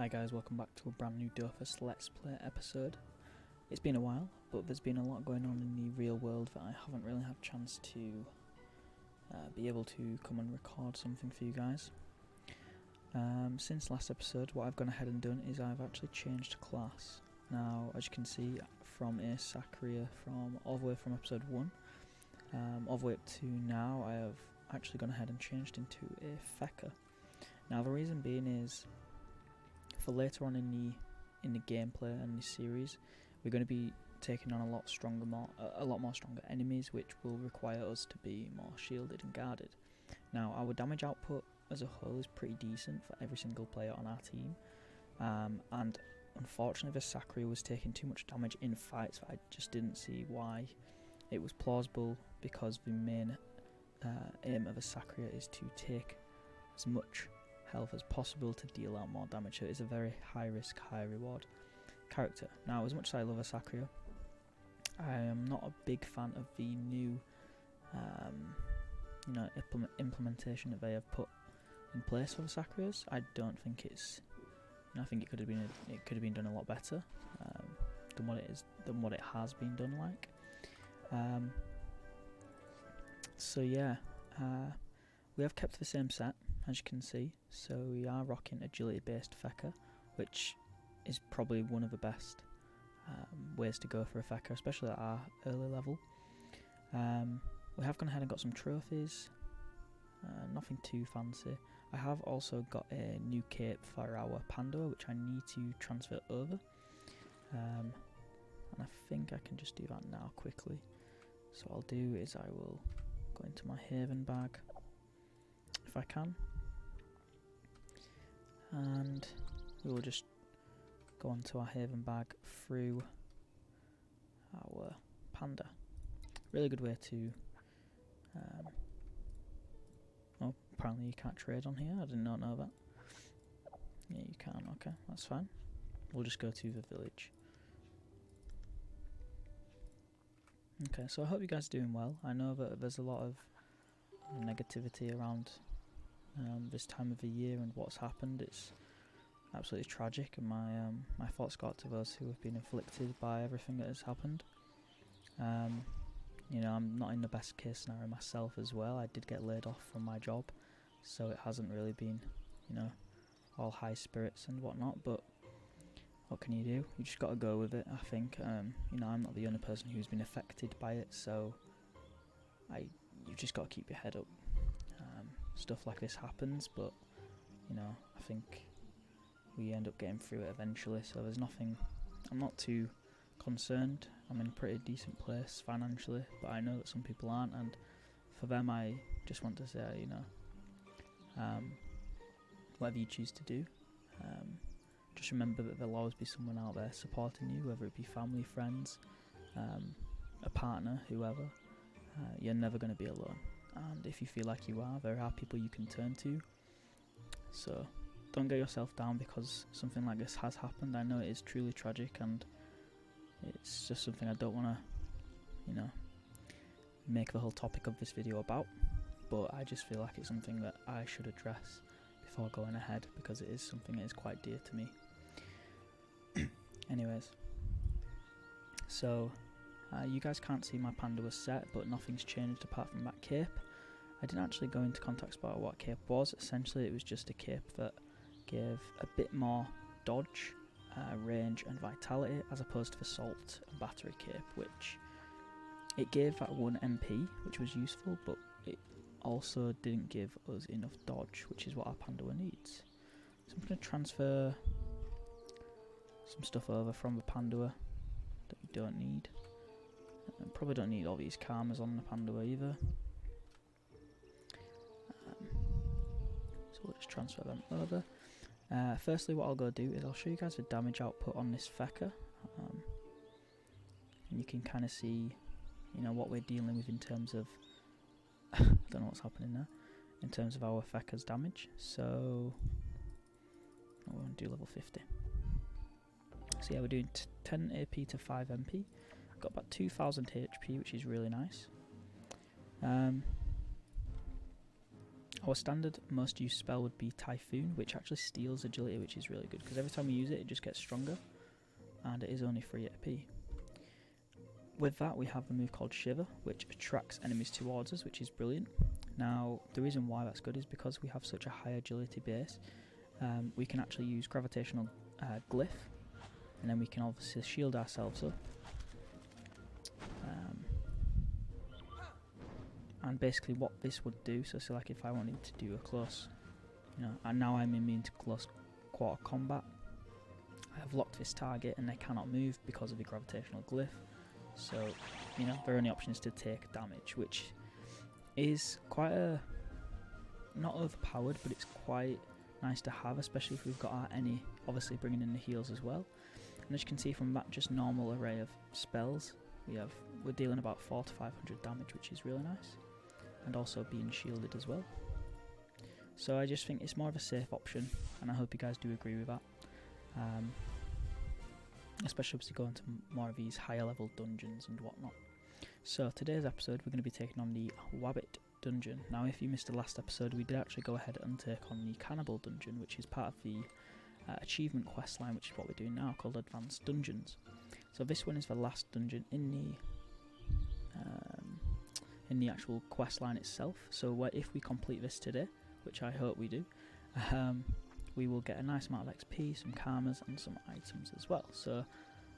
Hi guys, welcome back to a brand new Dofus Let's Play episode. It's been a while, but there's been a lot going on in the real world that I haven't really had a chance to be able to come and record something for you guys. Since last episode, what I've gone ahead and done is I've actually changed class. Now, as you can see, from a Sacrier all the way from episode 1, all the way up to now, I have actually gone ahead and changed into a Fecker. Now, the reason being is, for later on in the gameplay and the series, we're going to be taking on a lot more stronger enemies, which will require us to be more shielded and guarded. Now, our damage output as a whole is pretty decent for every single player on our team, and unfortunately the Sacrier was taking too much damage in fights. I just didn't see why it was plausible, because the main aim of a Sacrier is to take as much health as possible to deal out more damage. So it is a very high risk, high reward character. Now, as much as I love a Sacrier, I am not a big fan of the new implementation that they have put in place for the Sacriers. I don't think it's, I think it could have been done a lot better than what it has been done like. So yeah, we have kept the same set, as you can see. So we are rocking agility based Fecker, which is probably one of the best ways to go for a Fecker, especially at our early level. We have gone ahead and got some trophies, nothing too fancy. I have also got a new cape for our Pandora, which I need to transfer over, and I think I can just do that now quickly. So what I'll do is I will go into my Haven bag if I can, and we will just go onto our Haven bag through our Panda. Really good way to oh, apparently you can't trade on here. I did not know that. Yeah, you can. Okay, that's fine. We'll just go to the village. Okay, so I hope you guys are doing well. I know that there's a lot of negativity around this time of the year and what's happened. It's absolutely tragic, and my thoughts go out to those who have been inflicted by everything that has happened. I'm not in the best case scenario myself as well. I did get laid off from my job, so it hasn't really been, all high spirits and whatnot, but what can you do? You just got to go with it, I think. I'm not the only person who's been affected by it, so you've just got to keep your head up. Stuff like this happens, but I think we end up getting through it eventually, so there's nothing, I'm not too concerned. I'm in a pretty decent place financially, but I know that some people aren't, and for them I just want to say, whatever you choose to do, just remember that there'll always be someone out there supporting you, whether it be family, friends, a partner, whoever. You're never going to be alone, and if you feel like you are, there are people you can turn to. So don't get yourself down because something like this has happened. I know it is truly tragic, and it's just something I don't want to, make the whole topic of this video about, but I just feel like it's something that I should address before going ahead, because it is something that is quite dear to me. Anyways, so you guys can't see my Pandora set, but nothing's changed apart from that cape. I didn't actually go into context about what cape was. Essentially it was just a cape that gave a bit more dodge, range and vitality, as opposed to the salt and battery cape, which it gave that 1 MP, which was useful, but it also didn't give us enough dodge, which is what our Pandora needs. So I'm going to transfer some stuff over from the Pandora that we don't need. And probably don't need all these karmas on the Pandora either. So we'll just transfer them over. Firstly, what I'll go do is I'll show you guys the damage output on this Fecker, and you can kind of see, what we're dealing with in terms of I don't know what's happening there, in terms of our Fecker's damage. So we're going to do level 50. So yeah, we're doing 10 AP to 5 MP. Got about 2000 HP, which is really nice. Our standard most used spell would be Typhoon, which actually steals agility, which is really good because every time we use it, it just gets stronger, and it is only 3 AP. With that, we have a move called Shiver, which attracts enemies towards us, which is brilliant. Now, the reason why that's good is because we have such a high agility base, we can actually use Gravitational Glyph, and then we can obviously shield ourselves up. And basically what this would do, so like if I wanted to do a close, and now I'm immune to close quarter combat, I have locked this target and they cannot move because of the Gravitational Glyph. So, their only option is to take damage, which is quite not overpowered, but it's quite nice to have, especially if we've got our any, obviously bringing in the heals as well. And as you can see from that just normal array of spells, we're dealing about 400 to 500 damage, which is really nice, and also being shielded as well. So I just think it's more of a safe option, and I hope you guys do agree with that. Especially as we go into more of these higher level dungeons and whatnot. So today's episode we're going to be taking on the Wabbit dungeon. Now if you missed the last episode, we did actually go ahead and take on the Cannibal dungeon, which is part of the achievement quest line, which is what we're doing now, called Advanced Dungeons. So this one is the last dungeon in the actual quest line itself. So if we complete this today, which I hope we do, we will get a nice amount of XP, some karmas and some items as well. So,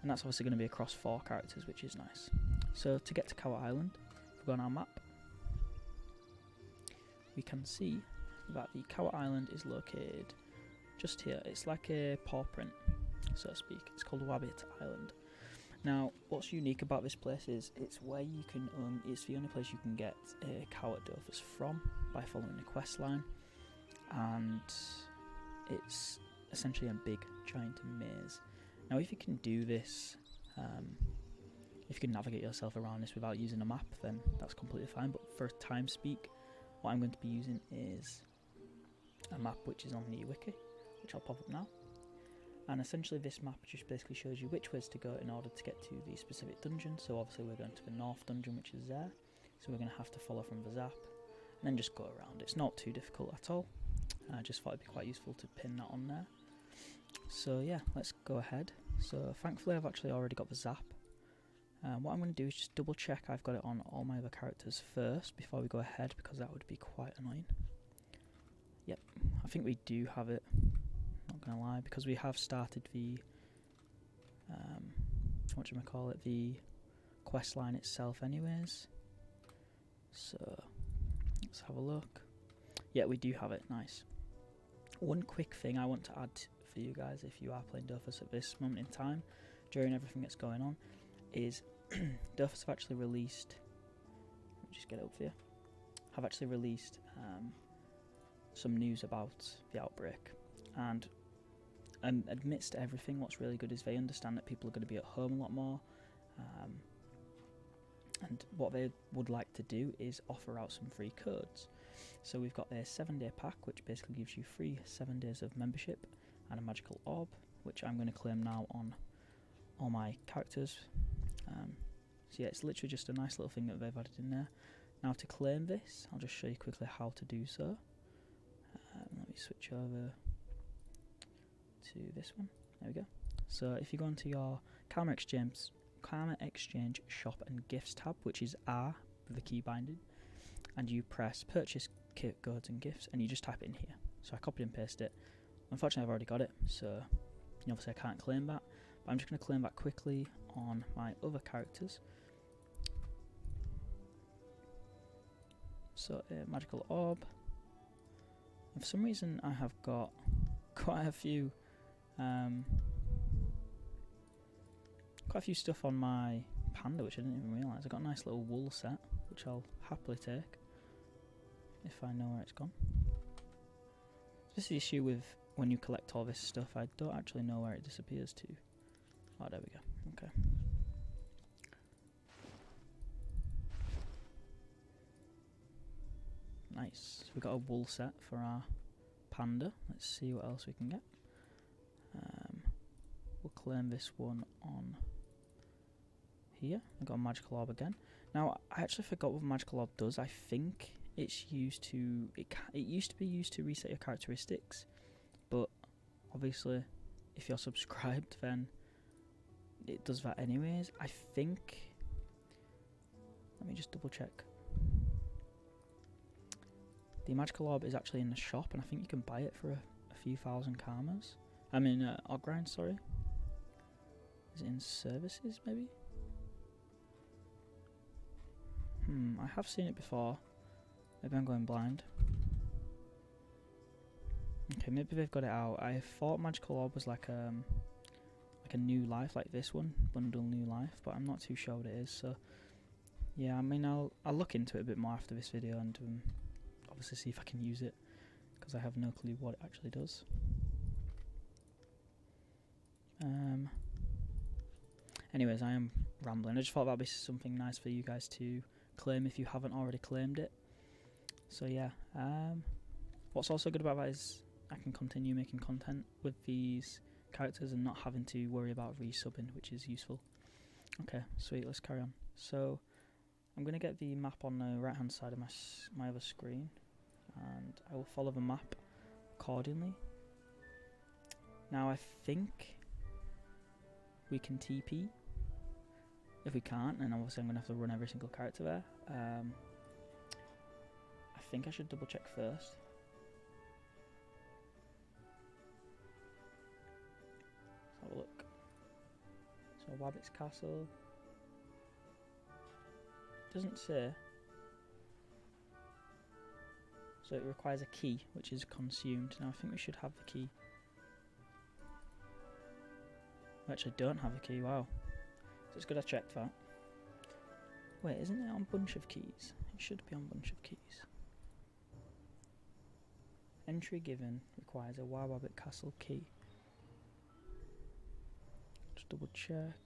and that's obviously going to be across 4 characters, which is nice. So to get to Cow Island, if we go on our map, we can see that the Cow Island is located just here. It's like a paw print, so to speak. It's called Wabbit Island. Now, what's unique about this place is it's where you can it's the only place you can get a cow at Dofus from by following the quest line, and it's essentially a big giant maze. Now if you can do this, if you can navigate yourself around this without using a map, then that's completely fine, but for time speak, what I'm going to be using is a map which is on the wiki, which I'll pop up now. And essentially this map just basically shows you which ways to go in order to get to the specific dungeon. So obviously we're going to the north dungeon, which is there, so we're going to have to follow from the zap and then just go around. It's not too difficult at all. I just thought it'd be quite useful to pin that on there. So yeah, let's go ahead. So thankfully I've actually already got the zap. What I'm going to do is just double check I've got it on all my other characters first before we go ahead, because that would be quite annoying. Yep, I think we do have it, not going to lie, because we have started the the quest line itself anyways. So let's have a look. Yeah, we do have it. Nice. One quick thing I want to add for you guys, if you are playing Dofus at this moment in time, during everything that's going on, is Dofus have actually released, let me just get it up for you, have actually released some news about the outbreak, and amidst everything, what's really good is they understand that people are going to be at home a lot more, and what they would like to do is offer out some free codes. So we've got their 7-day pack, which basically gives you free 7 days of membership and a magical orb, which I'm going to claim now on all my characters. So yeah, it's literally just a nice little thing that they've added in there. Now to claim this, I'll just show you quickly how to do so. Let me switch over to this one. There we go. So if you go into your Karma Exchange Shop and Gifts tab, which is R with the key binding, and you press Purchase Kit Codes and Gifts, and you just type it in here. So I copied and pasted it. Unfortunately I've already got it, so obviously I can't claim that, but I'm just going to claim that quickly on my other characters. So a magical orb, and for some reason I have got quite a few stuff on my panda, which I didn't even realise. I got a nice little wool set, which I'll happily take if I know where it's gone. This is the issue with when you collect all this stuff, I don't actually know where it disappears to. Oh, there we go. Okay. Nice. So we've got a wool set for our panda. Let's see what else we can get. We'll claim this one on here. I've got a magical orb again. Now, I actually forgot what magical orb does. I think it's used to it used to be used to reset your characteristics, but obviously if you're subscribed then it does that anyways. I think, let me just double check. The magical orb is actually in the shop, and I think you can buy it for a few thousand karmas. I mean Ogrind, sorry. Is it in services maybe? I have seen it before. Maybe I'm going blind. Okay, maybe they've got it out. I thought magical orb was like a new life, like this one, bundle new life, but I'm not too sure what it is. So yeah, I mean I'll look into it a bit more after this video and obviously see if I can use it, because I have no clue what it actually does. Anyways, I am rambling. I just thought that'd be something nice for you guys to claim if you haven't already claimed it. So yeah, what's also good about that is I can continue making content with these characters and not having to worry about resubbing, which is useful. Okay, sweet, let's carry on. So I'm going to get the map on the right hand side of my other screen, and I will follow the map accordingly. Now I think we can TP. If we can't, then obviously I'm going to have to run every single character there. I think I should double check first. Let's have a look. So Wabbit's castle. Doesn't say. So it requires a key, which is consumed. Now I think we should have the key. We actually don't have the key, wow. So it's good I checked that. Wait, isn't it on bunch of keys? It should be on bunch of keys. Entry given requires a Wabbit castle key. Just double check.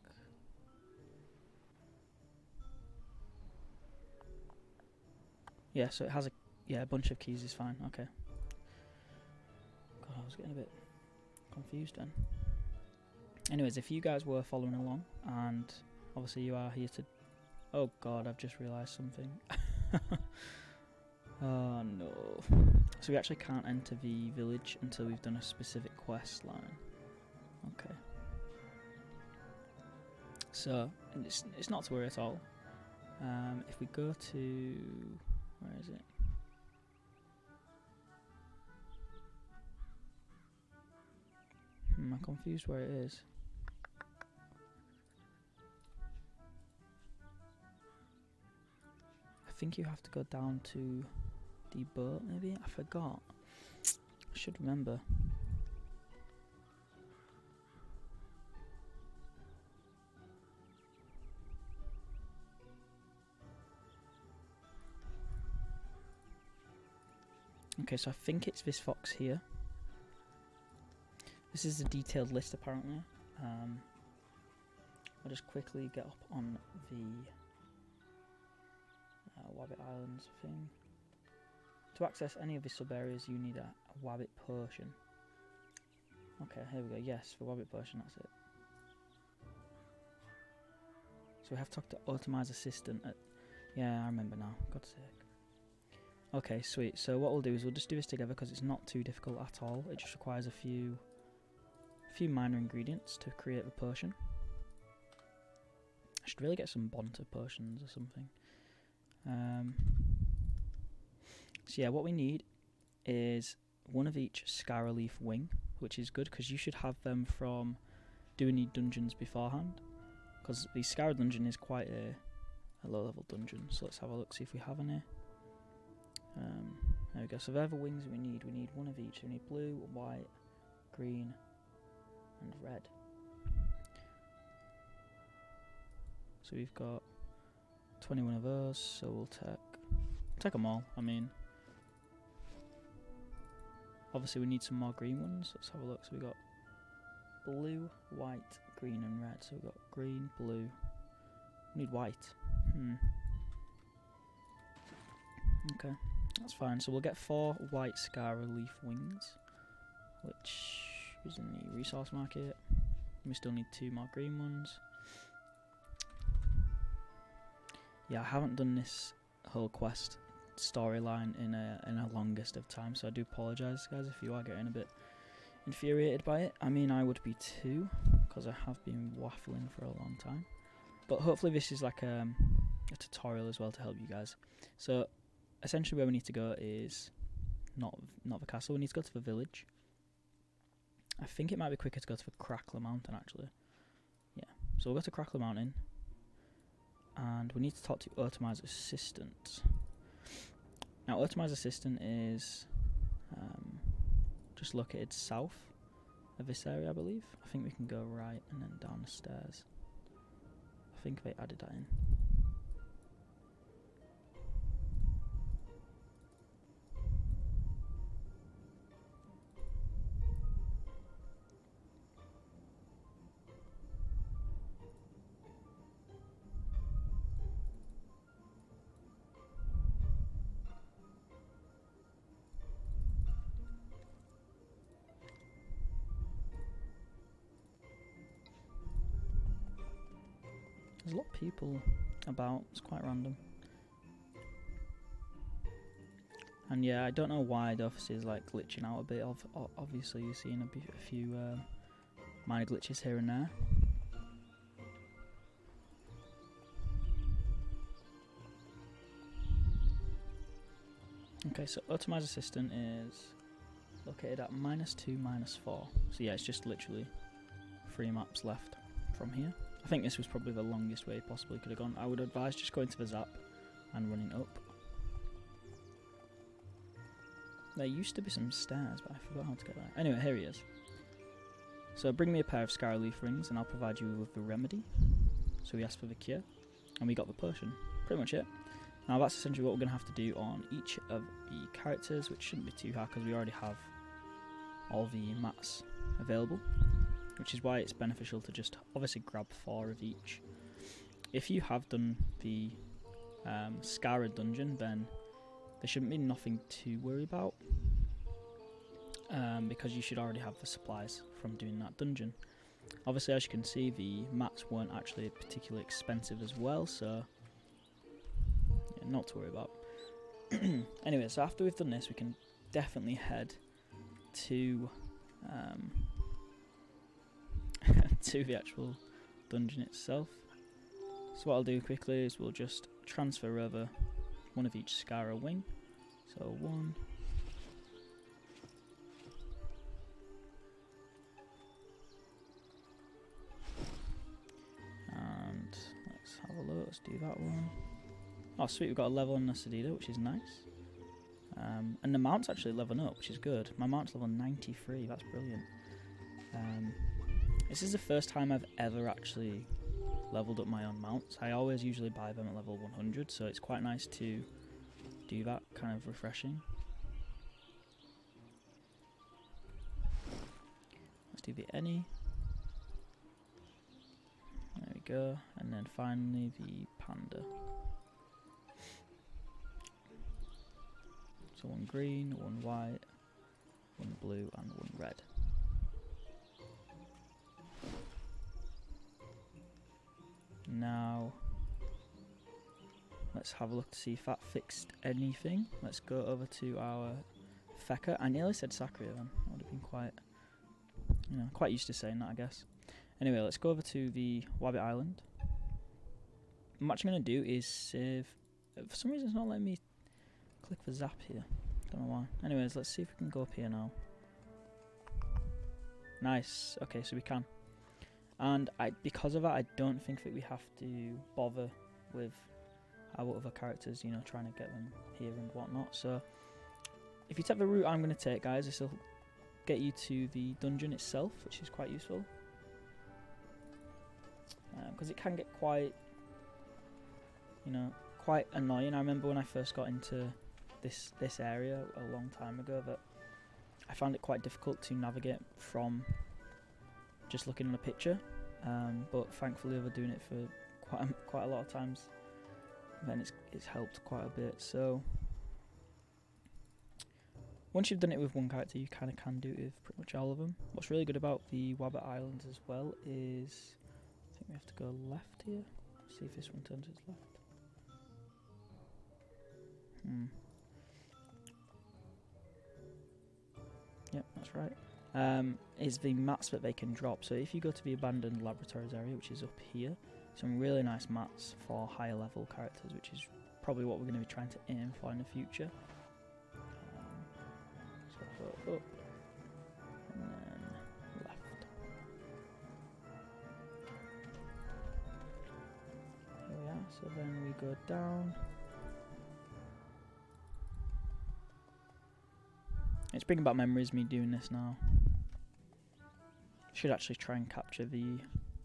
Yeah, so it has a bunch of keys is fine, okay. God, I was getting a bit confused then. Anyways, if you guys were following along, and obviously you are here to... Oh god, I've just realised something. Oh no. So we actually can't enter the village until we've done a specific quest line. Okay. So, it's not to worry at all. If we go to... Where is it? I'm confused where it is. I think you have to go down to the boat, maybe? I forgot. I should remember. Okay, so I think it's this fox here. This is a detailed list apparently. I'll just quickly get up on the Wabbit Islands thing. To access any of the sub areas you need a Wabbit potion. Okay, here we go. Yes, the Wabbit potion, that's it. So we have to talk to Automize Assistant at... Yeah, I remember now, God's sake. Okay, sweet. So what we'll do is we'll just do this together because it's not too difficult at all. It just requires a few minor ingredients to create the potion. I should really get some Bonta potions or something. So yeah, what we need is one of each Scarra Leaf wing, which is good because you should have them from doing the dungeons beforehand. Because the Scarra dungeon is quite a low level dungeon. So let's have a look, see if we have any. There we go. So they're the wings we need one of each. We need blue, white, green, and red. So we've got 21 of those, so we'll take them all. I mean, obviously we need some more green ones. Let's have a look. So we got blue, white, green, and red. So we've got green, blue. We need white. Okay, that's fine. So we'll get 4 white Scarra Leaf wings, which is in the resource market. We still need 2 more green ones. Yeah, I haven't done this whole quest storyline in a longest of time, so I do apologise, guys, if you are getting a bit infuriated by it. I mean, I would be too, because I have been waffling for a long time. But hopefully this is like a tutorial as well to help you guys. So essentially where we need to go is not the castle, we need to go to the village. I think it might be quicker to go to the Crackler Mountain, actually. Yeah, so we'll go to Crackler Mountain, and we need to talk to Otomi's assistant. Now, Otomi's assistant is just located south of this area, I believe. I think we can go right and then down the stairs. I think they added that in. There's a lot of people about, it's quite random. And yeah, I don't know why Dofus is like glitching out a bit. Obviously you're seeing a few minor glitches here and there. Okay, so Otomi's assistant is located at -2, -4. So yeah, it's just literally 3 maps left from here. I think this was probably the longest way it possibly could have gone. I would advise just going to the Zap and running up. There used to be some stairs, but I forgot how to get there. Anyway, here he is. So bring me a pair of Scarlet Leaf rings and I'll provide you with the remedy. So we asked for the cure, and we got the potion. Pretty much it. Now that's essentially what we're going to have to do on each of the characters, which shouldn't be too hard because we already have all the mats available. Which is why it's beneficial to just obviously grab 4 of each. If you have done the Scara dungeon, then there shouldn't be nothing to worry about, because you should already have the supplies from doing that dungeon. Obviously, as you can see, the mats weren't actually particularly expensive as well, so yeah, not to worry about. Anyway, so after we've done this, we can definitely head to to the actual dungeon itself. So what I'll do quickly is we'll just transfer over 1 of each Scara wing. So 1. And let's have a look, let's do that one. Oh sweet, we've got a level on the Sedida, which is nice. And the mount's actually leveling up, which is good. My mount's level 93, that's brilliant. This is the first time I've ever actually leveled up my own mounts. I always usually buy them at level 100, so it's quite nice to do that, kind of refreshing. Let's do the Any. There we go, and then finally the Panda. So 1 green, 1 white, 1 blue and 1 red. Now, let's have a look to see if that fixed anything. Let's go over to our Feka. I nearly said Sakria then. I would have been quite used to saying that, I guess. Anyway, let's go over to the Wabbit Island. What I'm actually going to do is save. For some reason, it's not letting me click the Zap here. Don't know why. Anyways, let's see if we can go up here now. Nice. Okay, so we can. And because of that, I don't think that we have to bother with our other characters, trying to get them here and whatnot. So, if you take the route I'm going to take, guys, this will get you to the dungeon itself, which is quite useful. Because it can get quite annoying. I remember when I first got into this area a long time ago that I found it quite difficult to navigate from just looking at a picture, but thankfully over doing it for quite a lot of times, then it's helped quite a bit. So once you've done it with one character, you kind of can do it with pretty much all of them. What's really good about the Wabbit Islands as well is, I think we have to go left here. See if this one turns its left. Yep, that's right. Is the mats that they can drop. So if you go to the abandoned laboratories area, which is up here, some really nice mats for higher level characters, which is probably what we're going to be trying to aim for in the future. So go up and then left. Here we are. So then we go down. It's bringing back memories, me doing this now. Should actually try and capture the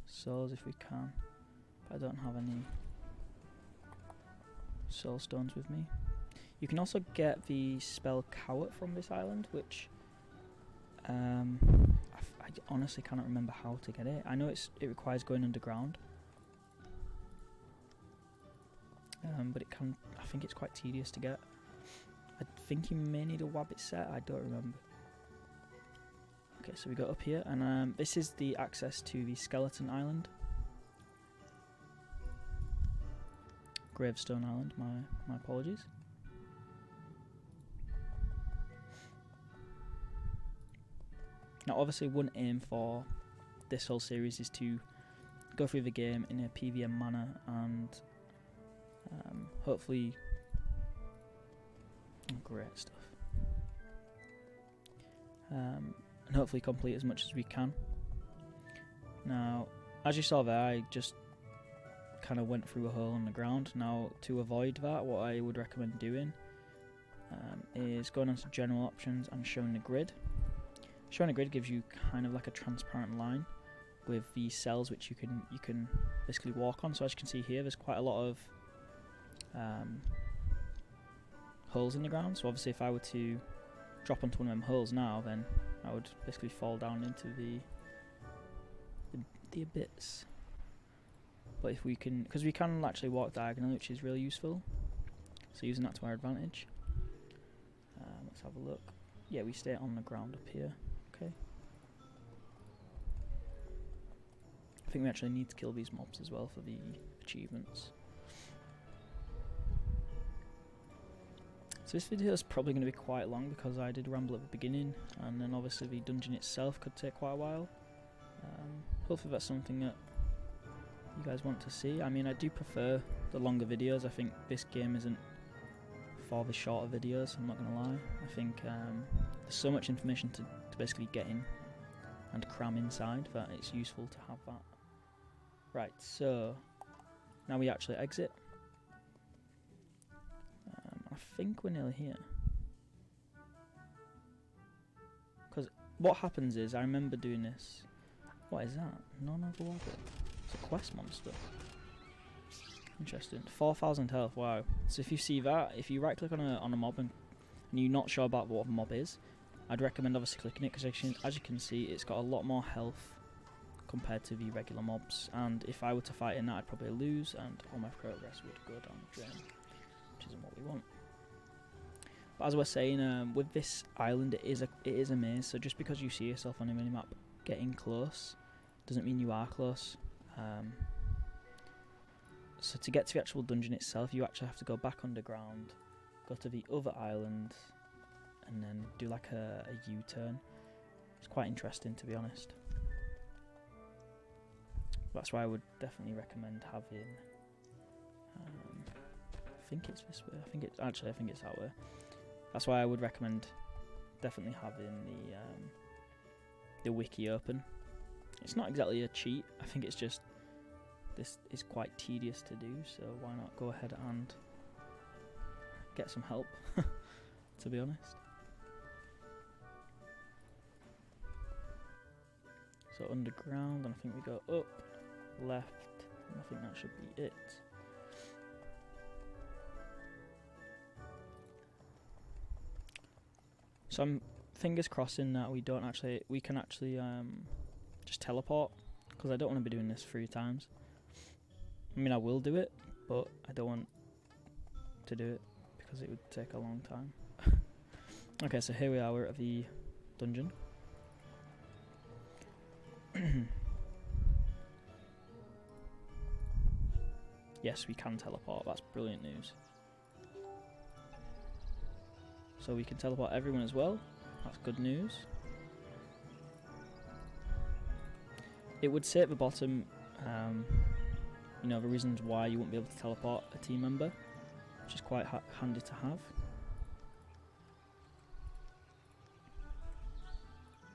souls if we can, but I don't have any soul stones with me. You can also get the spell Coward from this island, which I honestly cannot remember how to get it. I know it requires going underground, but I think it's quite tedious to get. I think you may need a Wabbit set, I don't remember. Okay, so we go up here, and this is the access to the Skeleton Island. Gravestone Island, my apologies. Now obviously one aim for this whole series is to go through the game in a PVM manner and hopefully... great stuff. And hopefully complete as much as we can. Now, as you saw there, I just kind of went through a hole in the ground. Now, to avoid that, what I would recommend doing is going on to general options and showing the grid. Showing a grid gives you kind of like a transparent line with the cells which you can basically walk on. So as you can see here, there's quite a lot of holes in the ground. So obviously if I were to drop onto one of them holes now, then I would basically fall down into the abyss. But if we can, because we can actually walk diagonally, which is really useful, so using that to our advantage. Let's have a look. Yeah, we stay on the ground up here. Okay. I think we actually need to kill these mobs as well for the achievements. So this video is probably going to be quite long because I did ramble at the beginning, and then obviously the dungeon itself could take quite a while. Hopefully that's something that you guys want to see. I mean, I do prefer the longer videos. I think this game isn't for the shorter videos, I'm not going to lie. I think there's so much information to basically get in and cram inside that it's useful to have that. Right, so now we actually exit. I think we're nearly here. Because what happens is, I remember doing this. What is that? None of the Wabbit. It's a quest monster. Interesting. 4,000 health, wow. So if you see that, if you right click on a mob and you're not sure about what the mob is, I'd recommend obviously clicking it, because as you can see, it's got a lot more health compared to the regular mobs, and if I were to fight in that, I'd probably lose and all my progress would go down the drain, which isn't what we want. But as we're saying, with this island, it is a maze, so just because you see yourself on a minimap getting close doesn't mean you are close. So to get to the actual dungeon itself, you actually have to go back underground, go to the other island, and then do like a U-turn. It's quite interesting, to be honest. That's why I would definitely recommend having. I think it's this way. I think it's that way. That's why I would recommend definitely having the wiki open. It's not exactly a cheat. I think it's just this is quite tedious to do, so why not go ahead and get some help, to be honest. So underground, and I think we go up, left, and I think that should be it. So I'm fingers crossing that we can actually just teleport, because I don't want to be doing this 3 times. I mean, I will do it, but I don't want to do it because it would take a long time. Okay, so here we are, we're at the dungeon. Yes, we can teleport, that's brilliant news. So we can teleport everyone as well, that's good news. it would say at the bottom, you know, the reasons why you won't be able to teleport a team member, which is quite handy to have.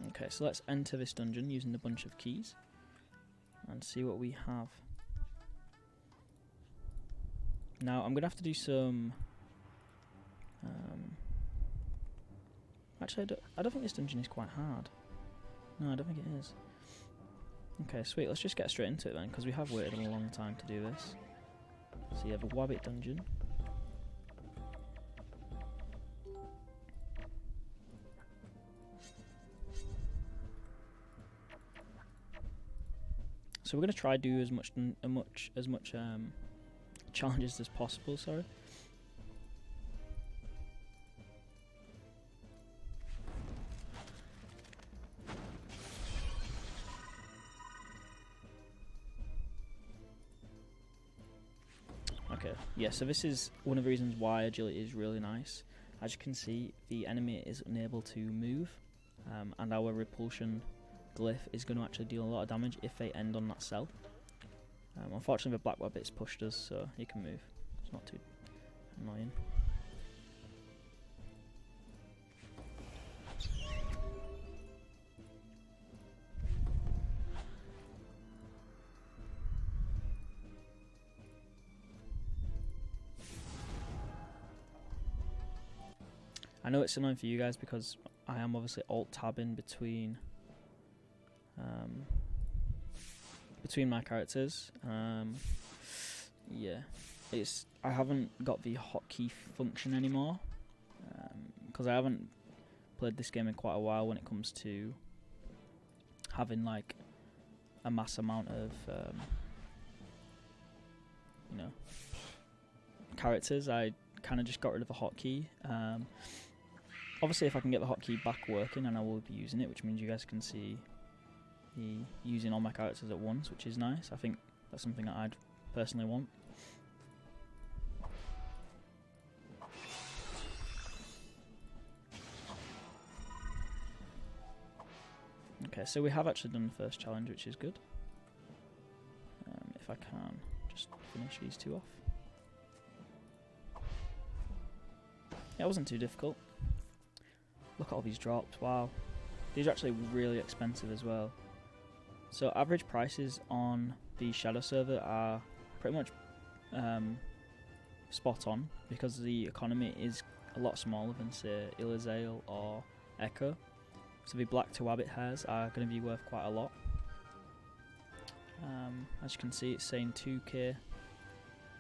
Okay, so let's enter this dungeon using a bunch of keys and see what we have. Now I'm gonna have to do some. Actually, I don't think this dungeon is quite hard. No, I don't think it is. Okay, sweet. Let's just get straight into it then, because we have waited a long time to do this. So you have a Wabbit dungeon. So we're gonna try to do as much challenges as possible. Sorry. Okay, yeah, so this is one of the reasons why agility is really nice. As you can see, the enemy is unable to move, and our repulsion glyph is going to actually deal a lot of damage if they end on that cell. Unfortunately, the black wabbit's pushed us, so he can move. It's not too annoying. I know it's annoying for you guys because I am obviously alt-tabbing between my characters. Yeah, I haven't got the hotkey function anymore because I haven't played this game in quite a while when it comes to having like a mass amount of you know, characters. I kind of just got rid of the hotkey. Obviously, if I can get the hotkey back working, then I will be using it, which means you guys can see me using all my characters at once, which is nice. I think that's something that I'd personally want. Okay, so we have actually done the first challenge, which is good. If I can just finish these two off. Yeah, it wasn't too difficult. Look at all these drops, wow. These are actually really expensive as well. So average prices on the Shadow server are pretty much spot on because the economy is a lot smaller than, say, Ilizale or Echo. So the black to Wabbit hairs are going to be worth quite a lot. As you can see, it's saying 2k, and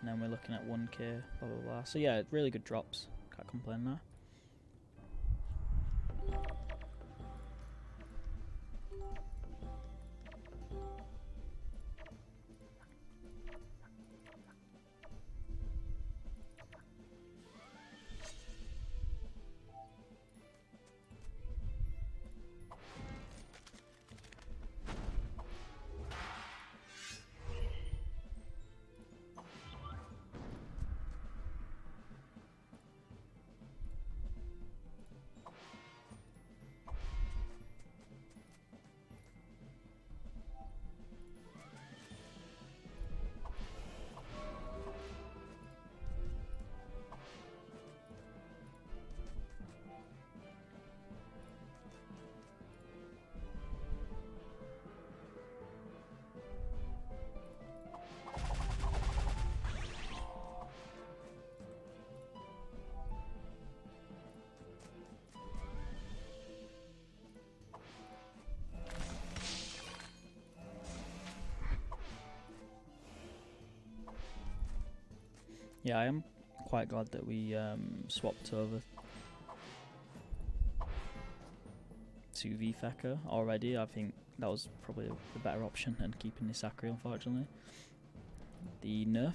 then we're looking at 1k, blah blah blah. So yeah, really good drops, can't complain there. Yeah, I am quite glad that we swapped over to VFecker already. I think that was probably the better option than keeping Nisakri, unfortunately. The nerf,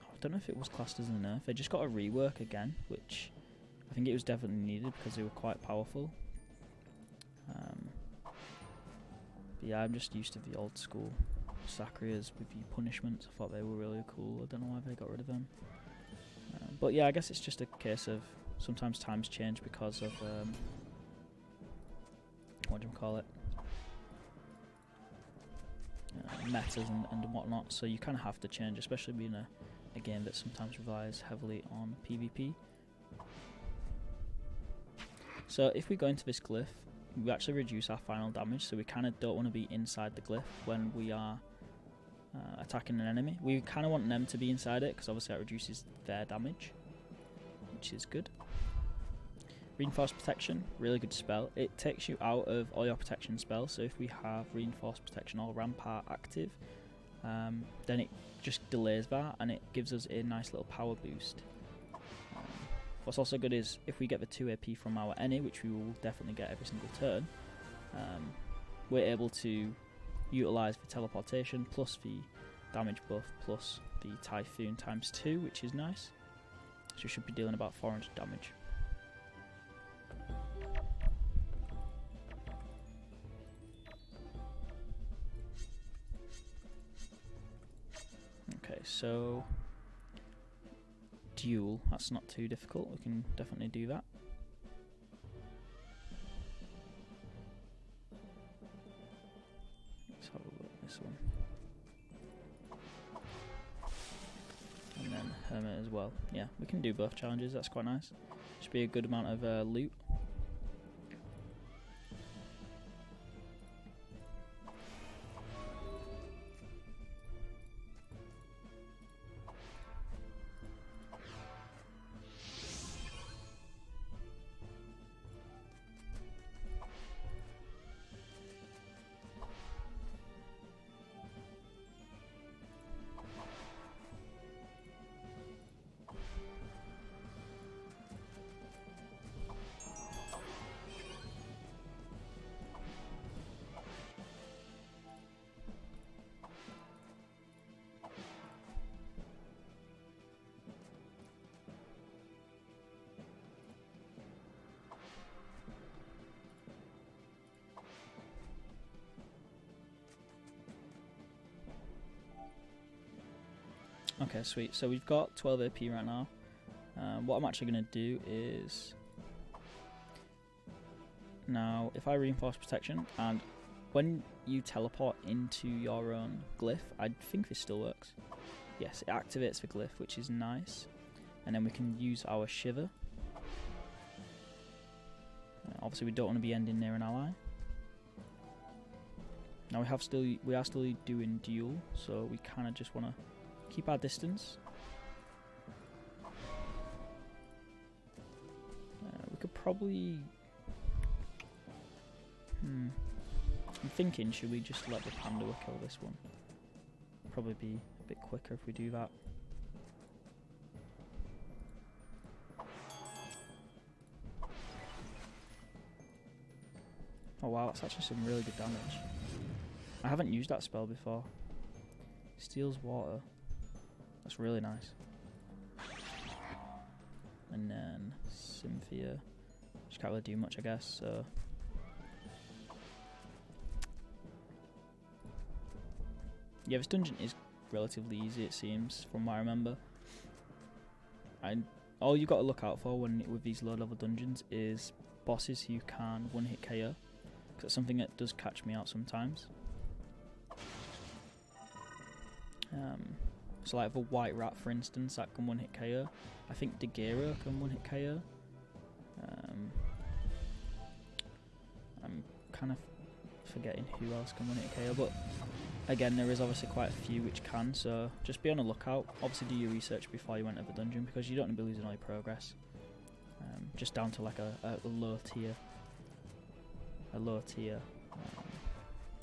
I don't know if it was classed as a nerf. They just got a rework again, which I think it was definitely needed because they were quite powerful. But yeah, I'm just used to the old school Sacrias with the punishments. I thought they were really cool. I don't know why they got rid of them. But yeah, I guess it's just a case of sometimes times change because of what do you call it? metas and whatnot, so you kind of have to change, especially being a game that sometimes relies heavily on PvP. So if we go into this glyph, we actually reduce our final damage, so we kind of don't want to be inside the glyph when we are attacking an enemy. We kind of want them to be inside it, because obviously that reduces their damage, which is good. Reinforced Protection, really good spell. It takes you out of all your protection spells, so if we have Reinforced Protection or Rampart active, then it just delays that, and it gives us a nice little power boost. What's also good is if we get the 2 AP from our Eni, which we will definitely get every single turn, we're able to utilise the teleportation plus the damage buff plus the Typhoon times 2, which is nice. So we should be dealing about 400 damage. Okay, so duel, that's not too difficult, we can definitely do that. Let's have a look at this one. And then Hermit as well. Yeah, we can do both challenges, that's quite nice. Should be a good amount of loot. Okay, sweet. So we've got 12 AP right now. What I'm actually going to do is... Now, if I reinforce protection, and when you teleport into your own glyph, I think this still works. Yes, it activates the glyph, which is nice. And then we can use our Shiver. Obviously, we don't want to be ending near an ally. Now we are still doing duel, so we kind of just want to keep our distance. We could probably... I'm thinking, should we just let the Panda kill this one? Probably be a bit quicker if we do that. Oh wow, that's actually some really good damage. I haven't used that spell before. Steals water. That's really nice. And then Cynthia. Just can't really do much, I guess, so... Yeah, this dungeon is relatively easy, it seems, from what I remember. All you got to look out for with these low-level dungeons is bosses who can one-hit KO. Because it's something that does catch me out sometimes. So like the White Rat, for instance, that can one-hit KO. I think Daguerre can one-hit KO. I'm kind of forgetting who else can one-hit KO, but again, there is obviously quite a few which can, so just be on the lookout. Obviously do your research before you enter the dungeon, because you don't want to be losing all your progress. Just down to like a low tier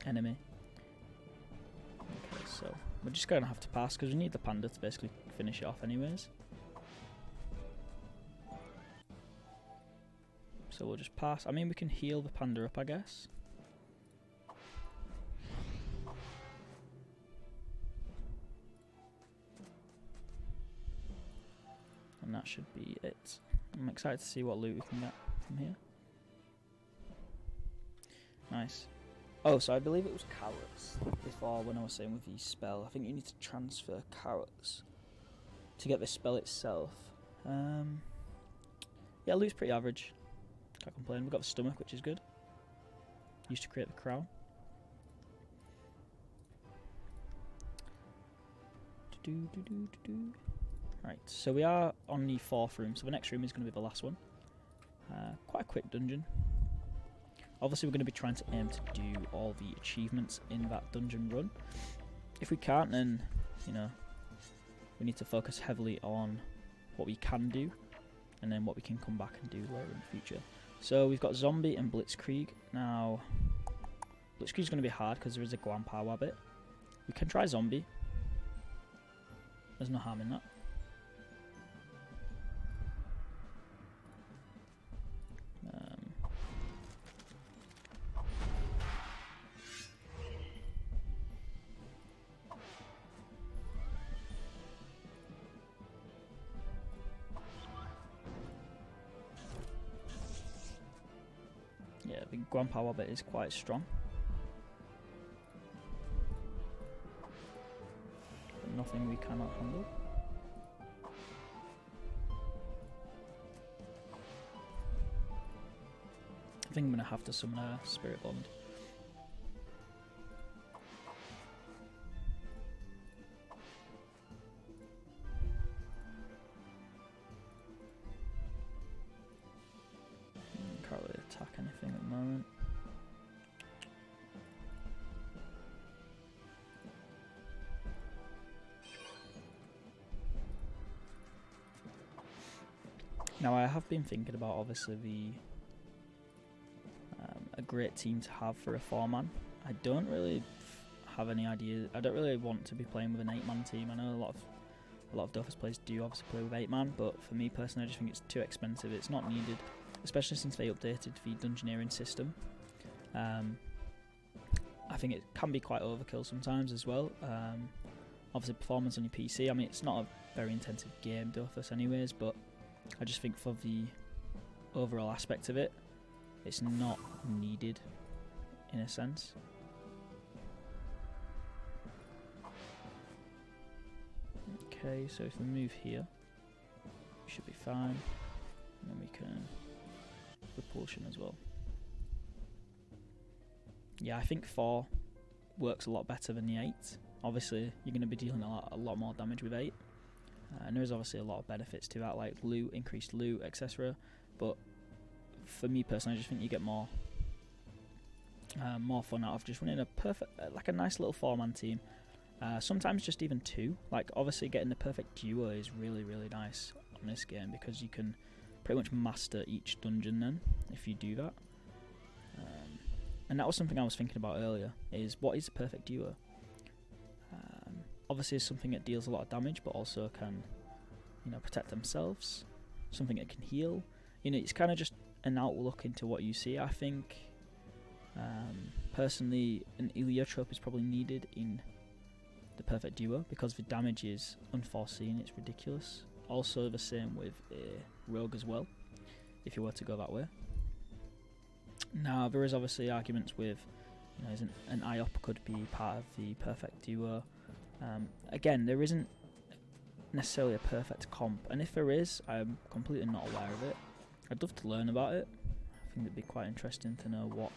enemy. Okay, so we're just going to have to pass because we need the Panda to basically finish it off anyways. So we'll just pass. I mean, we can heal the Panda up, I guess. And that should be it. I'm excited to see what loot we can get from here. Nice. Oh, so I believe it was carrots before when I was saying with the spell. I think you need to transfer carrots to get the spell itself. Yeah, loot's pretty average. Can't complain. We've got the stomach, which is good. Used to create the crown. Right, so we are on the 4th room, so the next room is going to be the last one. Quite a quick dungeon. Obviously we're going to be trying to aim to do all the achievements in that dungeon run. If we can't, then, you know, we need to focus heavily on what we can do, and then what we can come back and do later in the future. So we've got Zombie and Blitzkrieg. Now, Blitzkrieg's going to be hard because there is a Guampa Wabbit. We can try Zombie. There's no harm in that. Yeah, the Guampa Wabbit is quite strong. But nothing we cannot handle. I think I'm going to have to summon a Spirit Bond. Can't really attack anything at the moment. Now I have been thinking about obviously a great team to have for a 4-man. I don't really have any idea. I don't really want to be playing with an 8-man team. I know a lot of Dofus players do obviously play with 8-man, but for me personally, I just think it's too expensive. It's not needed, especially since they updated the dungeoneering system. I think it can be quite overkill sometimes as well. Obviously, performance on your PC. I mean, it's not a very intensive game, Dofus, anyways, but I just think for the overall aspect of it, it's not needed in a sense. Okay, so if we move here, we should be fine. And then we can repulsion as well. Yeah, I think 4 works a lot better than the 8. Obviously, you're going to be dealing a lot more damage with 8. And there is obviously a lot of benefits to that, like loot, increased loot, etc. But for me personally, I just think you get more fun out of just running a perfect, like a nice little 4-man team. Sometimes just even 2. Like obviously getting the perfect duo is really, really nice on this game because you can pretty much master each dungeon then if you do that. And that was something I was thinking about earlier, is what is the perfect duo? Obviously it's something that deals a lot of damage but also can, you know, protect themselves, something that can heal. You know, it's kind of just an outlook into what you see. I think personally an Iliotrope is probably needed in the perfect duo because the damage is unforeseen, it's ridiculous. Also the same with a rogue as well, if you were to go that way. Now there is obviously arguments with, you know, an IOP could be part of the perfect duo. Again, there isn't necessarily a perfect comp, and if there is, I'm completely not aware of it. I'd love to learn about it. I think it'd be quite interesting to know what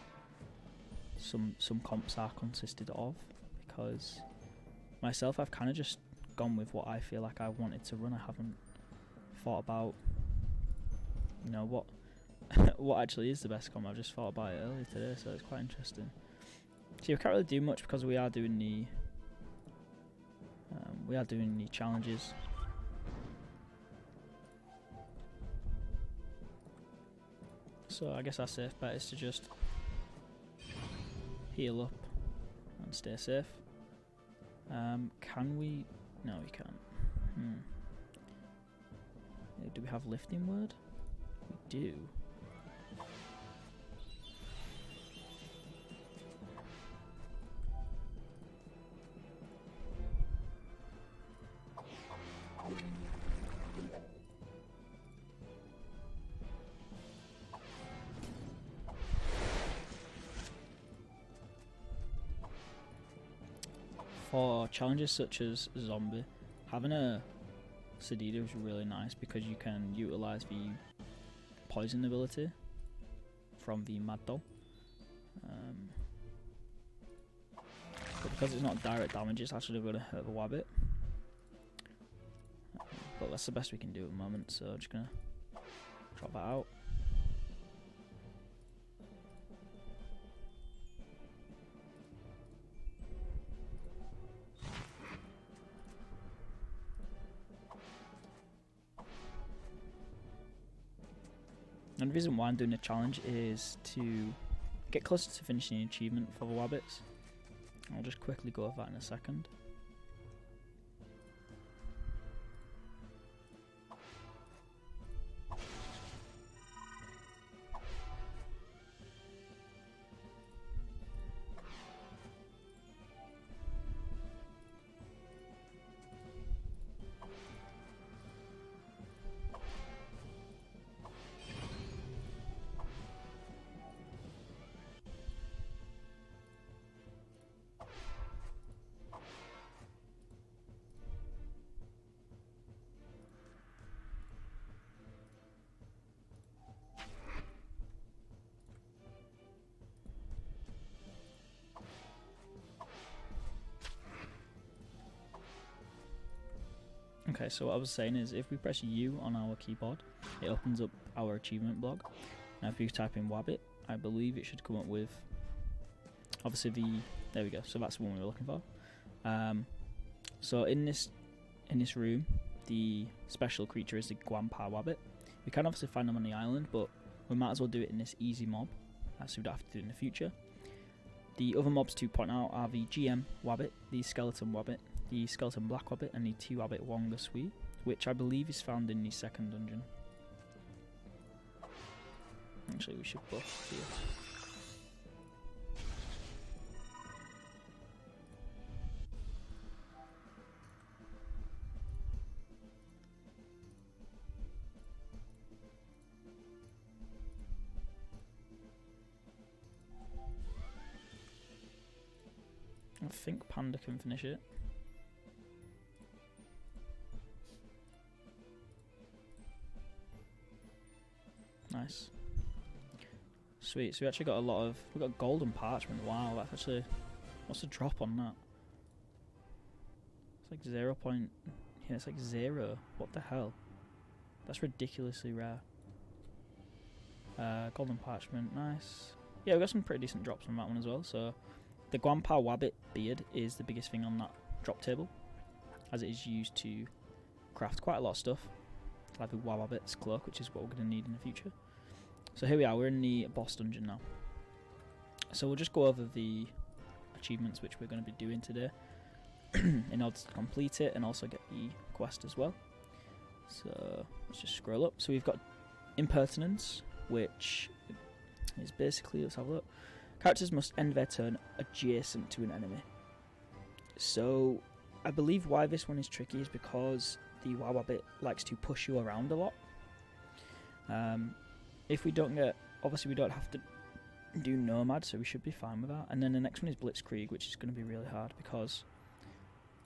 some comps are consisted of, because myself, I've kind of just gone with what I feel like I wanted to run. I haven't thought about, you know, what actually is the best comp. I've just thought about it earlier today, so it's quite interesting. See, we can't really do much because we are doing the challenges. So I guess our safe bet is to just heal up and stay safe. Can we? No, we can't. Do we have lifting word? We do. For challenges such as Zombie, having a Sedator is really nice because you can utilise the poison ability from the Mad Doll. But because it's not direct damage, it's actually going to hurt the Wabbit. but that's the best we can do at the moment, so I'm just gonna drop that out. And the reason why I'm doing a challenge is to get closer to finishing the achievement for the Wabbits. I'll just quickly go over that in a second. Okay, so what I was saying is if we press U on our keyboard, it opens up our achievement blog. Now if you type in Wabbit, I believe it should come up with, obviously there we go, so that's the one we were looking for. So in this room, the special creature is the Grandpa Wabbit. We can obviously find them on the island, but we might as well do it in this easy mob, so we don't have to do it in the future. The other mobs to point out are the GM Wabbit, the Skeleton Wabbit, the Skeleton Black Wabbit, and the T-Wabbit Wongasui, which I believe is found in the second dungeon. Actually, we should buff here. I think Panda can finish it. Nice. Sweet, so we actually got we got golden parchment. Wow, that's actually, what's the drop on that? It's like 0. Yeah, it's like 0. What the hell? That's ridiculously rare. Golden parchment, nice. Yeah, we got some pretty decent drops on that one as well. So the Grandpa Wabbit beard is the biggest thing on that drop table, as it is used to craft quite a lot of stuff, like the Wabbit's cloak, which is what we're going to need in the future. So here we are, we're in the boss dungeon now. So we'll just go over the achievements which we're going to be doing today in order to complete it and also get the quest as well. So let's just scroll up. So we've got Impertinence, which is basically, let's have a look. Characters must end their turn adjacent to an enemy. So I believe why this one is tricky is because the Wabbit likes to push you around a lot. If we don't get, obviously we don't have to do Nomad, so we should be fine with that. And then the next one is Blitzkrieg, which is going to be really hard because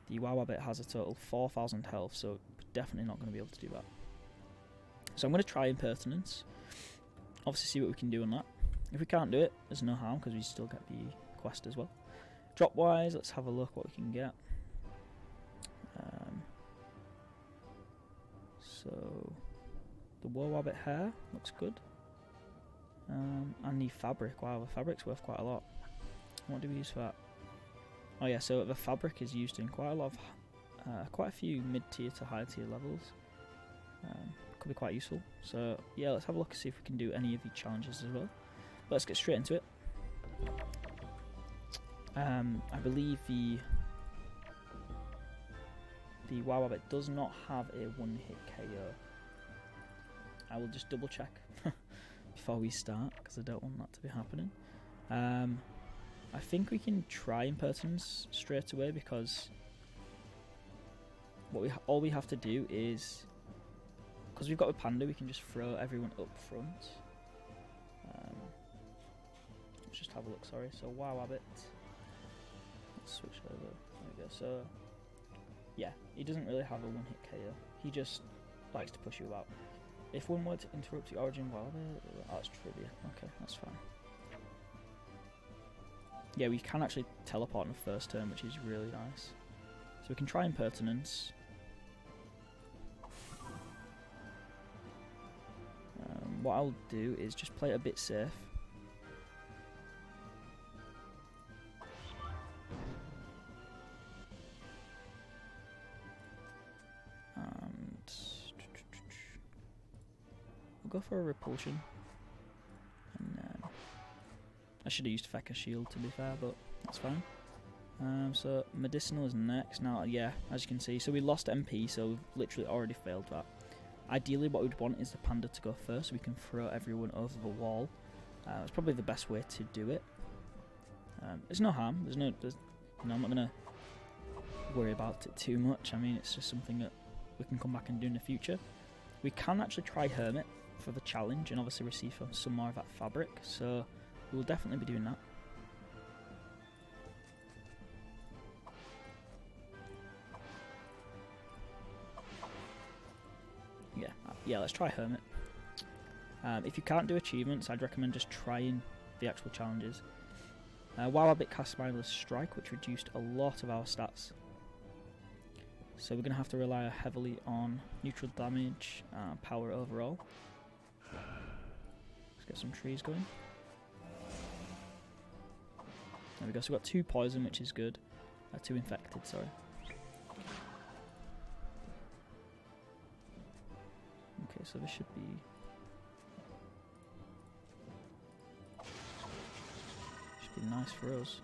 the Wabbit has a total 4,000 health, so we're definitely not going to be able to do that. So I'm going to try Impertinence, obviously see what we can do on that. If we can't do it, there's no harm because we still get the quest as well. Drop wise, let's have a look what we can get. So the Wabbit hair looks good. And the fabric, wow, the fabric's worth quite a lot. What do we use for that? Oh yeah, so the fabric is used in quite a lot of, quite a few mid-tier to high-tier levels. Could be quite useful. So yeah, let's have a look and see if we can do any of the challenges as well. But let's get straight into it. I believe the Wabbit does not have a one-hit KO. I will just double check before we start because I don't want that to be happening. I think we can try Impertinence straight away because all we have to do is, because we've got a Panda, we can just throw everyone up front. Let's just have a look, sorry. So Wabbit. Let's switch over. There we go. So yeah, he doesn't really have a one-hit KO. He just likes to push you about. If one were to interrupt the origin Wabbit, that's trivia. Okay, that's fine. Yeah, we can actually teleport in the first turn, which is really nice. So we can try Impertinence. what I'll do is just play it a bit safe. And we'll go for a repulsion. And I should have used Fecker Shield to be fair, but that's fine. So medicinal is next. Now, yeah, as you can see, so we lost MP, so we've literally already failed that. Ideally, what we'd want is the panda to go first, so we can throw everyone over the wall. It's probably the best way to do it. There's no harm. There's no, I'm not gonna worry about it too much. I mean, it's just something that we can come back and do in the future. We can actually try Hermit for the challenge, and obviously receive some more of that fabric. So we will definitely be doing that. Yeah, let's try Hermit. If you can't do achievements, I'd recommend just trying the actual challenges. Wabbit cast Mindless Strike, which reduced a lot of our stats. So we're going to have to rely heavily on neutral damage, power overall. Let's get some trees going. There we go, so we've got 2 poison, which is good. 2 infected, sorry. Okay, so this should be... nice for us.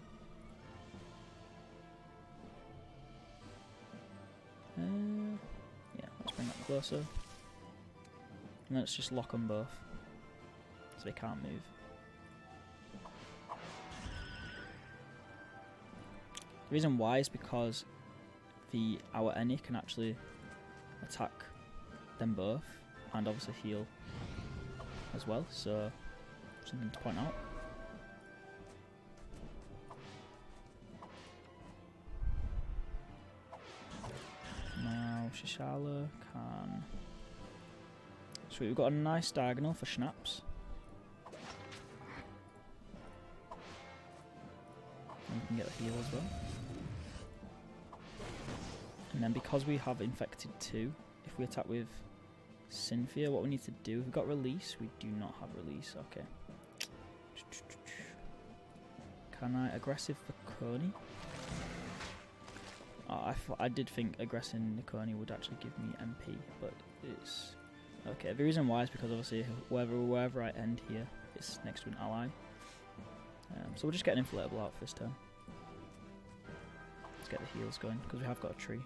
Yeah, let's bring that closer. And let's just lock them both, so they can't move. The reason why is because our Eni can actually attack them both, and obviously heal as well, so something to point out. Now Shishala can... Sweet, we've got a nice diagonal for Schnapps. And we can get the heal as well. And then because we have infected 2, if we attack with Cynthia, what we need to do, we've got release, we do not have release, okay. Can I aggressive for Coney? I did think aggressing Nikoni would actually give me MP, but it's... Okay, the reason why is because obviously wherever I end here, it's next to an ally. So we'll just get an inflatable out for this turn. Let's get the heals going, because we have got a tree.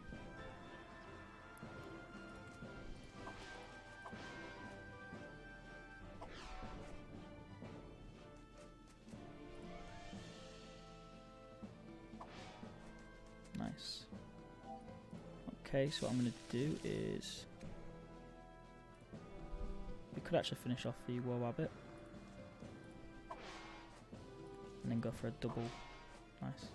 Nice. Okay, so what I'm going to do is... We could actually finish off the Wabbit. And then go for a double. Nice.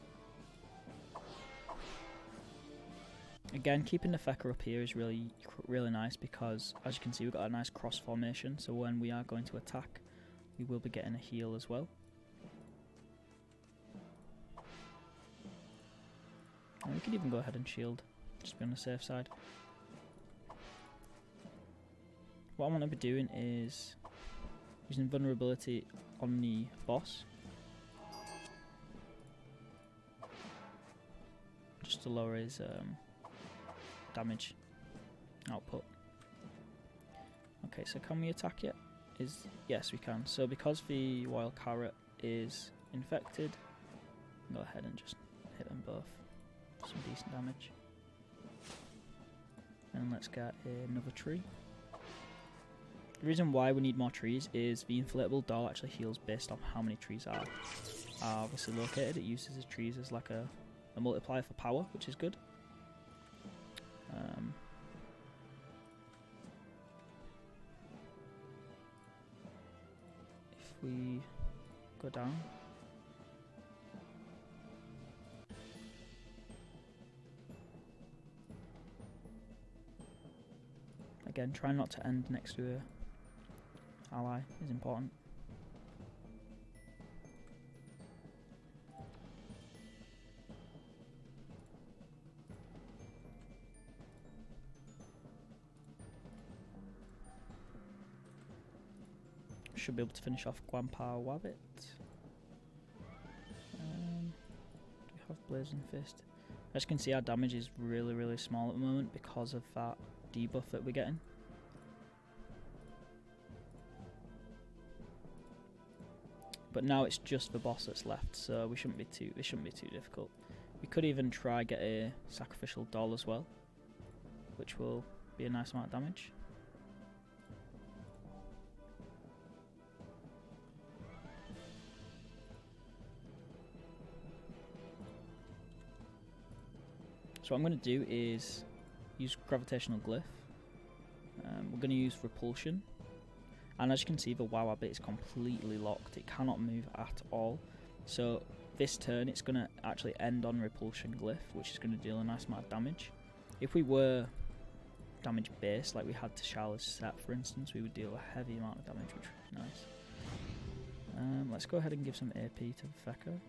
Again, keeping the Fecker up here is really nice because, as you can see, we've got a nice cross formation. So when we are going to attack, we will be getting a heal as well. And we could even go ahead and shield, just be on the safe side. What I want to be doing is using vulnerability on the boss, just to lower his damage output. Okay, so can we attack yet? Yes, we can. So because the wild carrot is infected, go ahead and just hit them both. Some decent damage. And let's get another tree. The reason why we need more trees is the inflatable doll actually heals based on how many trees are obviously located. It uses the trees as like a multiplier for power, which is good. If we go down, again, try not to end next to a ally is important. should be able to finish off Grandpa Wabbit. Do we have Blazing Fist? As you can see, our damage is really, really small at the moment because of that debuff that we're getting. But now it's just the boss that's left, so it shouldn't be too difficult. We could even try get a sacrificial doll as well, which will be a nice amount of damage. So what I'm going to do is use Gravitational Glyph. We're going to use Repulsion. And as you can see, the Wabbit is completely locked. It cannot move at all. So this turn, it's going to actually end on Repulsion Glyph, which is going to deal a nice amount of damage. If we were damage based, like we had to Charlotte's set, for instance, we would deal a heavy amount of damage, which would be nice. Let's go ahead and give some AP to Fecker.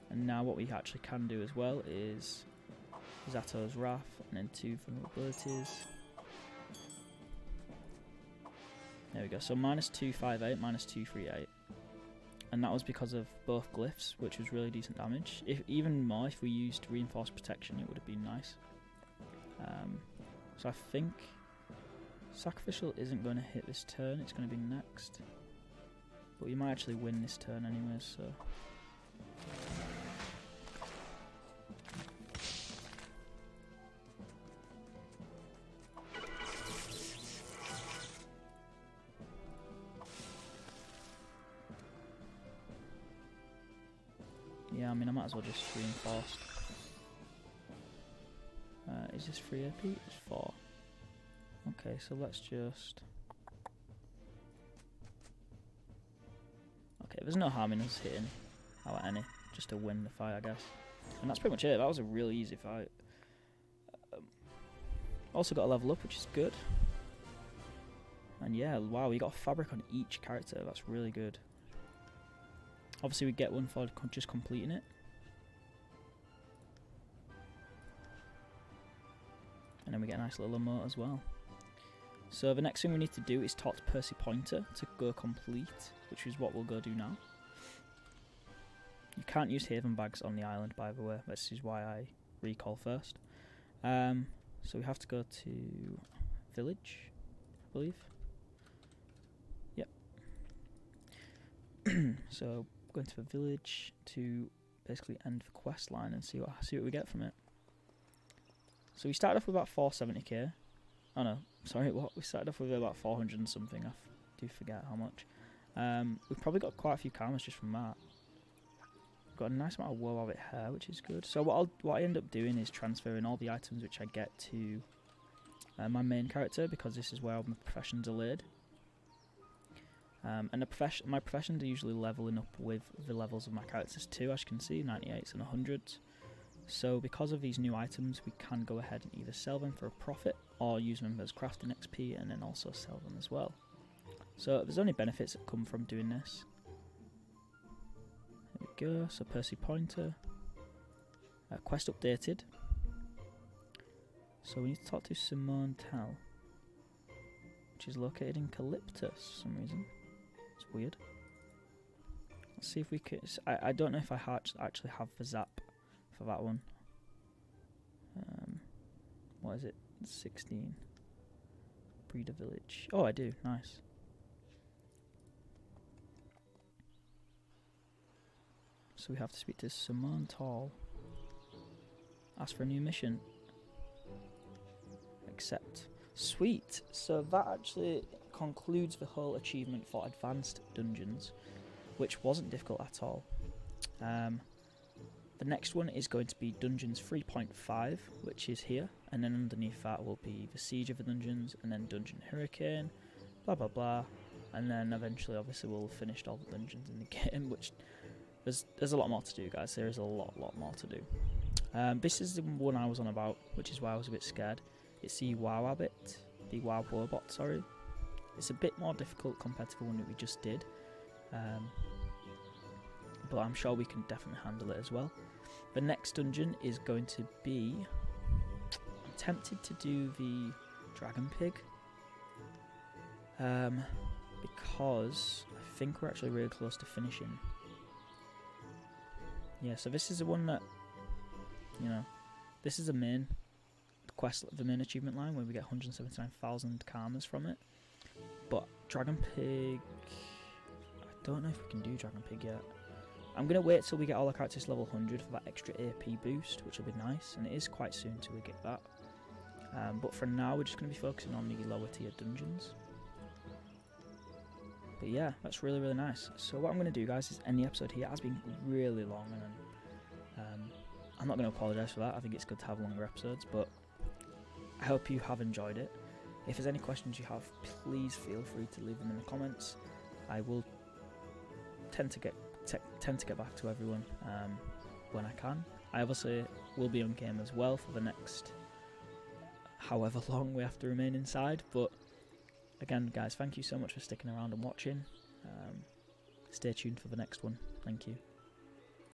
And now what we actually can do as well is Zato's Wrath, and then 2 vulnerabilities. There we go, so minus 258, minus 238. And that was because of both glyphs, which was really decent damage. Even more, if we used Reinforced Protection, it would have been nice. So I think Sacrificial isn't going to hit this turn, it's going to be next. But we might actually win this turn anyways, so... Yeah, I mean, I might as well just reinforce. Is this 3 AP? It's 4. Okay, so let's just... Okay, there's no harm in us hitting our any, just to win the fight, I guess. And that's pretty much it. That was a really easy fight. Also got a level up, which is good. And yeah, wow, we got fabric on each character. That's really good. Obviously, we get one for just completing it. And then we get a nice little emote as well. So the next thing we need to do is talk to Percy Pointer to go complete, which is what we'll go do now. You can't use Haven Bags on the island, by the way. This is why I recall first. So we have to go to Village, I believe. Yep. So going to the village to basically end the quest line and see what we get from it. So we started off with about 470k. Oh no, sorry, what? We started off with about 400 and something. I do forget how much. We've probably got quite a few karmas just from that. We've got a nice amount of Wabbit hair, which is good. So what I end up doing is transferring all the items which I get to my main character, because this is where all my professions are laid. And my professions are usually leveling up with the levels of my characters too, as you can see, 98s and 100s. So because of these new items, we can go ahead and either sell them for a profit or use them as crafting XP and then also sell them as well. So there's only benefits that come from doing this. There we go, so Percy Pointer. Quest updated. So we need to talk to Simone Tell, which is located in Calyptus for some reason. It's weird. Let's see if we can... I don't know if I actually have the zap for that one. What is it? 16. Breeder Village. Oh, I do. Nice. So we have to speak to Simone Tall. Ask for a new mission. Accept. Sweet. So that actually concludes the whole achievement for Advanced Dungeons, which wasn't difficult at all. The next one is going to be Dungeons 3.5, which is here, and then underneath that will be the Siege of the Dungeons, and then Dungeon Hurricane, blah blah blah, and then eventually obviously we'll finish all the dungeons in the game, which there's a lot more to do, guys. There is a lot more to do. This is the one I was on about, which is why I was a bit scared. It's the Wabbit, the Wabbot, sorry. It's a bit more difficult compared to the one that we just did, but I'm sure we can definitely handle it as well. The next dungeon is going to be... tempted to do the dragon pig, because I think we're actually really close to finishing. Yeah, so this is the one that, you know, this is the main quest, the main achievement line where we get 179,000 karmas from it. But dragon pig, I don't know if we can do dragon pig yet. I'm going to wait till we get all our characters level 100 for that extra AP boost, which will be nice, and it is quite soon till we get that. But for now, we're just going to be focusing on the lower tier dungeons. But yeah, that's really, really nice. So what I'm going to do, guys, is end the episode here. It has been really long, and I'm not going to apologise for that. I think it's good to have longer episodes, but I hope you have enjoyed it. If there's any questions you have, please feel free to leave them in the comments. I will tend to get back to everyone when I can. I obviously will be on game as well for the next however long we have to remain inside, but again, guys, thank you so much for sticking around and watching. Stay tuned for the next one. Thank you.